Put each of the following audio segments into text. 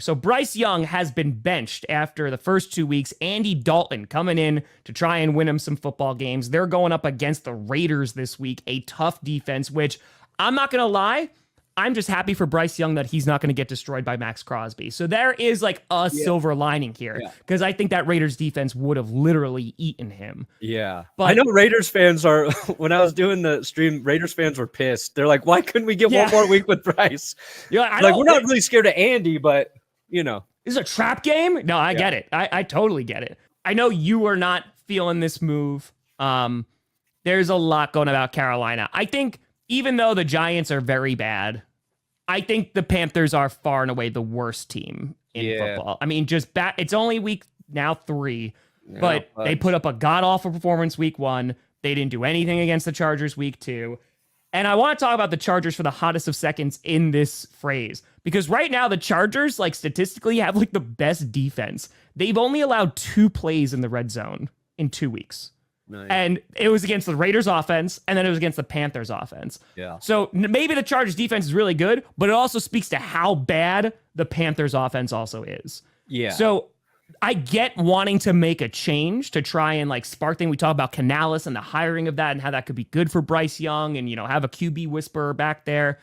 So Bryce Young has been benched after the first 2 weeks. Andy Dalton coming in to try and win him some football games. They're going up against the Raiders this week, a tough defense, which I'm not going to lie, I'm just happy for Bryce Young that he's not going to get destroyed by Max Crosby. So there is like a silver lining here, because I think that Raiders defense would have literally eaten him. Yeah. But I know Raiders fans are, when I was doing the stream, Raiders fans were pissed. They're like, why couldn't we get one more week with Bryce? Yeah, like, we're not really scared of Andy, but, you know. This is a trap game? No, I get it. I totally get it. I know you are not feeling this move. There's a lot going about Carolina. I think even though the Giants are very bad, I think the Panthers are far and away the worst team in football. I mean, it's only week now 3, but they put up a god-awful performance week 1. They didn't do anything against the Chargers week 2. And I want to talk about the Chargers for the hottest of seconds in this phrase, because right now the Chargers, like, statistically have like the best defense. They've only allowed 2 plays in the red zone in 2 weeks. Nice. And it was against the Raiders offense, and then it was against the Panthers offense. Yeah. So maybe the Chargers defense is really good, but it also speaks to how bad the Panthers offense also is. Yeah. So I get wanting to make a change to try and like spark thing. We talk about Canales and the hiring of that and how that could be good for Bryce Young and, you know, have a QB whisperer back there.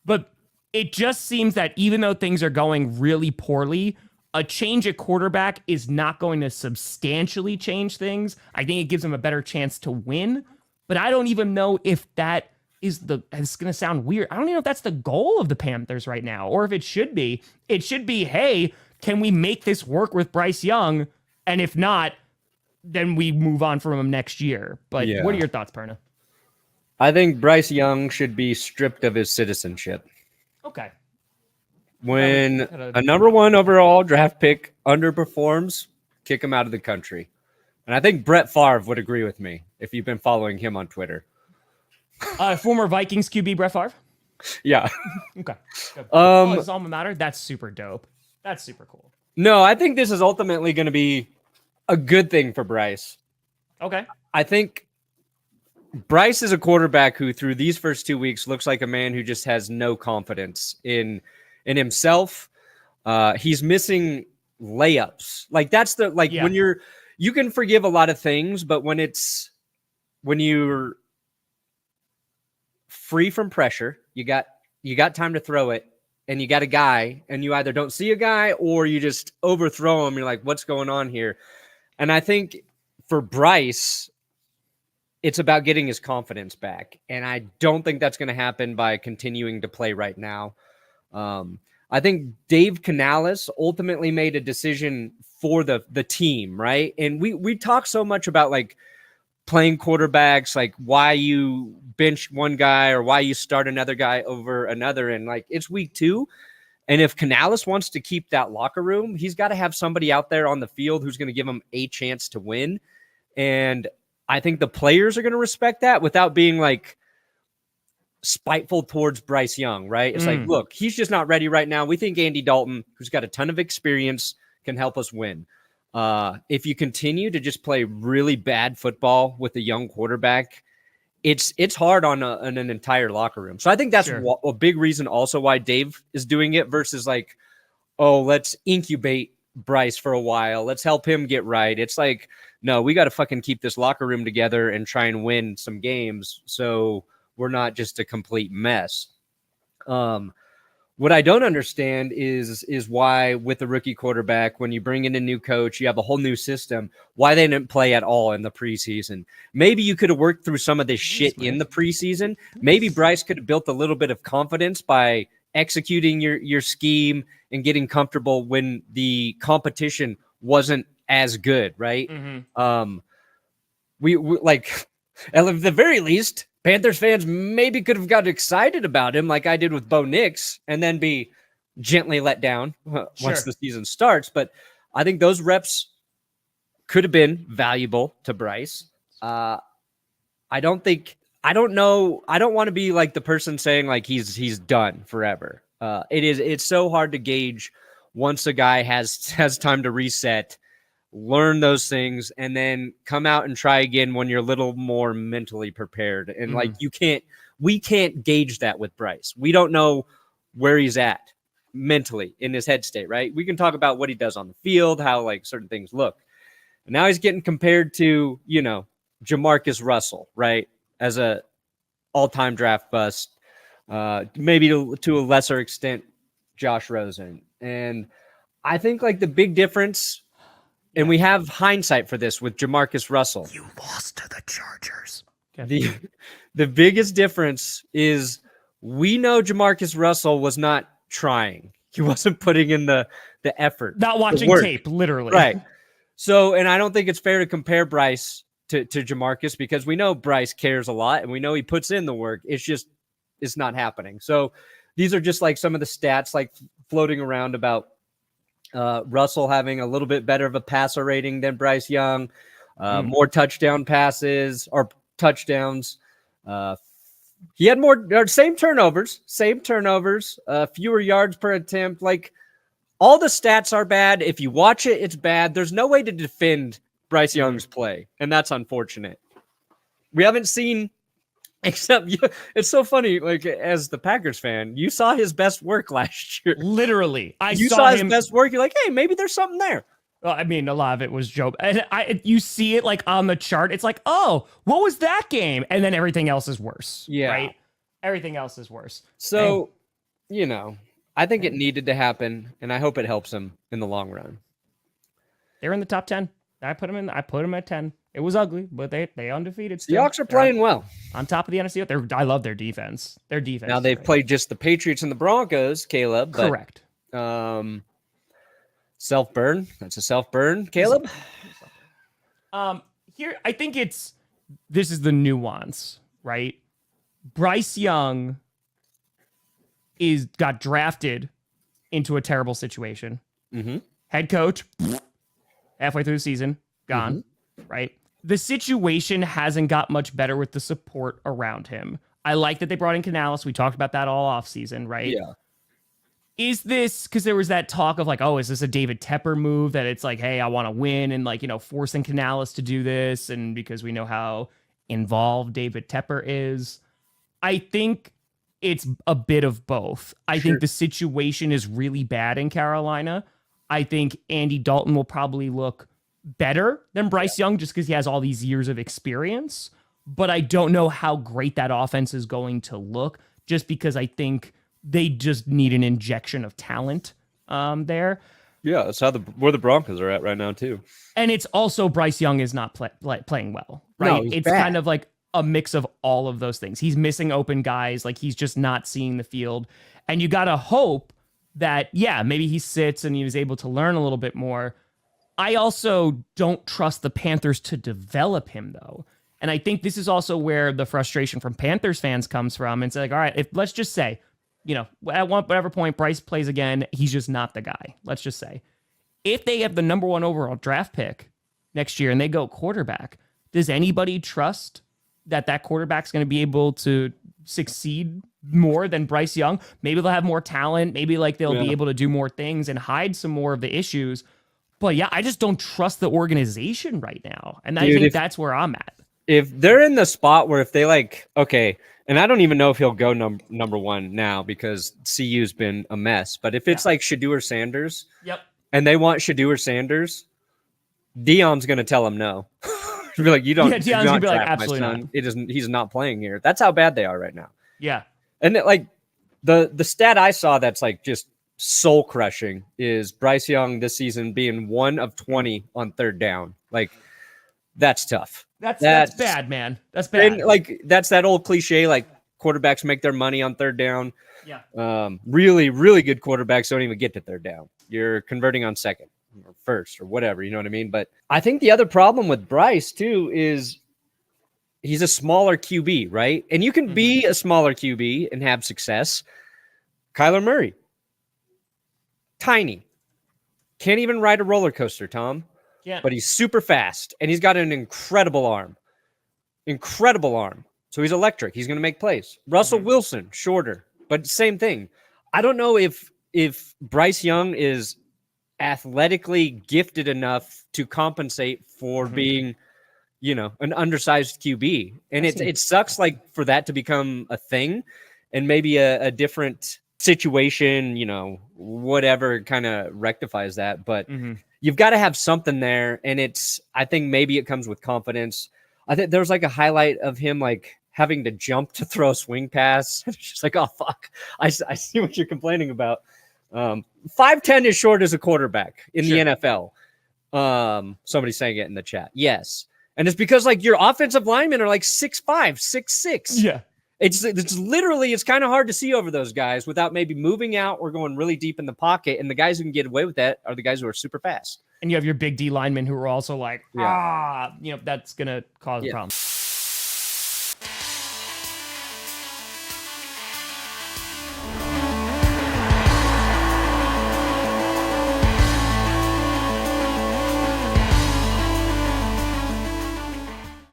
But it just seems that even though things are going really poorly, a change at quarterback is not going to substantially change things. I think it gives them a better chance to win, but I don't even know if that is it's going to sound weird. I don't even know if that's the goal of the Panthers right now, or if it should be. It should be, hey, can we make this work with Bryce Young? And if not, then we move on from him next year. But what are your thoughts, Perna? I think Bryce Young should be stripped of his citizenship. Okay. When a number 1 overall draft pick underperforms, kick him out of the country. And I think Brett Favre would agree with me if you've been following him on Twitter. Former Vikings QB Brett Favre? Yeah. Okay. His alma mater? That's super dope. That's super cool. No, I think this is ultimately going to be a good thing for Bryce. Okay. I think Bryce is a quarterback who, through these first 2 weeks, looks like a man who just has no confidence in himself. He's missing layups. Like, that's when you can forgive a lot of things, but when you're free from pressure, you got time to throw it, and you got a guy, and you either don't see a guy or you just overthrow him. You're like, what's going on here? And I think for Bryce, it's about getting his confidence back. And I don't think that's going to happen by continuing to play right now. I think Dave Canales ultimately made a decision for the team, right? And we talk so much about like playing quarterbacks, like why you bench one guy or why you start another guy over another. And like, it's week 2. And if Canales wants to keep that locker room, he's got to have somebody out there on the field who's going to give him a chance to win. And I think the players are going to respect that without being like spiteful towards Bryce Young, right? It's like, look, he's just not ready right now. We think Andy Dalton, who's got a ton of experience, can help us win. If you continue to just play really bad football with a young quarterback, it's hard on an entire locker room. So I think that's a big reason also why Dave is doing it versus like, oh, let's incubate Bryce for a while. Let's help him get right. It's like, no, we got to fucking keep this locker room together and try and win some games so we're not just a complete mess. What I don't understand is why with a rookie quarterback, when you bring in a new coach, you have a whole new system, why they didn't play at all in the preseason. Maybe you could have worked through some of this shit in the preseason. Maybe Bryce could have built a little bit of confidence by executing your scheme and getting comfortable when the competition wasn't as good, right? We like, at the very least, Panthers fans maybe could have got excited about him like I did with Bo Nix and then be gently let down once the season starts. But I think those reps could have been valuable to Bryce. I don't know. I don't want to be like the person saying like he's done forever. It's so hard to gauge once a guy has time to reset, learn those things, and then come out and try again when you're a little more mentally prepared. And like we can't gauge that with Bryce. We don't know where he's at. mentally in his head state, right? We can talk about what he does on the field, how like certain things look. And now he's getting compared to, Jamarcus Russell, right? As a all-time draft bust, maybe to a lesser extent, Josh Rosen. And I think like the big difference, and we have hindsight for this with Jamarcus Russell. You lost to the Chargers. The biggest difference is we know Jamarcus Russell was not trying. He wasn't putting in the effort. Not watching tape, literally. Right. So, and I don't think it's fair to compare Bryce to Jamarcus because we know Bryce cares a lot and we know he puts in the work. It's not happening. So these are just like some of the stats like floating around about Russell having a little bit better of a passer rating than Bryce Young, more touchdown passes or touchdowns. He had same turnovers, fewer yards per attempt. Like all the stats are bad. If you watch it, it's bad. There's no way to defend Bryce Young's play, and that's unfortunate. We haven't seen, except it's so funny. Like as the Packers fan, you saw his best work last year. Literally, you saw his best work. You're like, hey, maybe there's something there. Well, I mean, a lot of it was Joe. And you see it like on the chart. It's like, oh, what was that game? And then everything else is worse. Yeah. Right? Everything else is worse. So, I think it needed to happen, and I hope it helps him in the long run. They're in the top 10. I put them at 10. It was ugly, but they undefeated still. Seahawks are playing well. On top of the NFC. I love their defense. Their defense. Now they've played just the Patriots and the Broncos, Caleb. But, correct. Self-burn. That's a self-burn, Caleb. Here, I think this is the nuance, right? Bryce Young got drafted into a terrible situation. Mm-hmm. Head coach, halfway through the season, gone, right? The situation hasn't got much better with the support around him. I like that they brought in Canales. We talked about that all offseason, right? Yeah. Is this, because there was that talk of like, oh, is this a David Tepper move that it's like, hey, I want to win and like, forcing Canales to do this, and because we know how involved David Tepper is. I think it's a bit of both. I think the situation is really bad in Carolina. I think Andy Dalton will probably look better than Bryce Young just because he has all these years of experience. But I don't know how great that offense is going to look just because I think they just need an injection of talent there. Yeah, that's where the Broncos are at right now, too. And it's also Bryce Young is not playing well, right? No, it's bad. kind of like a mix of all of those things. He's missing open guys. Like he's just not seeing the field. And you got to hope that, maybe he sits and he was able to learn a little bit more. I also don't trust the Panthers to develop him, though. And I think this is also where the frustration from Panthers fans comes from. It's like, all right, let's just say, at whatever point Bryce plays again, he's just not the guy. Let's just say. If they have the number 1 overall draft pick next year and they go quarterback, does anybody trust that quarterback's going to be able to succeed more than Bryce Young? Maybe they'll have more talent. Maybe like they'll be able to do more things and hide some more of the issues. But I just don't trust the organization right now. And I think that's where I'm at. If they're in the spot where if they and I don't even know if he'll go number 1 now because CU's been a mess. But if it's like Shedeur Sanders, and they want Shedeur Sanders, Dion's going to tell him no. Be like, you don't. Yeah, Dion's gonna be like, absolutely not. It isn't. He's not playing here. That's how bad they are right now. Yeah. And the stat I saw that's like just soul crushing is Bryce Young this season being 1 of 20 on third down. Like that's tough. That's bad, man. That's bad. And like that's that old cliche. Like quarterbacks make their money on third down. Yeah. Really, really good quarterbacks don't even get to third down. You're converting on second or first or whatever, you know what I mean? But I think the other problem with Bryce too is he's a smaller QB, right? And you can be a smaller QB and have success. Kyler Murray, tiny, can't even ride a roller coaster, Tom. Yeah. But he's super fast and he's got an incredible arm. So he's electric. He's going to make plays. Russell Wilson, shorter, but same thing. I don't know if Bryce Young is athletically gifted enough to compensate for being, an undersized QB. And it sucks like for that to become a thing and maybe a different situation, you know, whatever kind of rectifies that. But Mm-hmm. you've got to have something there. And I think maybe it comes with confidence. I think there's like a highlight of him like having to jump to throw a swing pass. It's just like, oh, fuck. I see what you're complaining about. 5'10" is short as a quarterback in the NFL. Somebody's saying it in the chat. Yes. And it's because like your offensive linemen are like 6'5", 6'6". Yeah. It's literally, it's kind of hard to see over those guys without maybe moving out or going really deep in the pocket. And the guys who can get away with that are the guys who are super fast. And you have your big D linemen who are also like, that's going to cause a problem.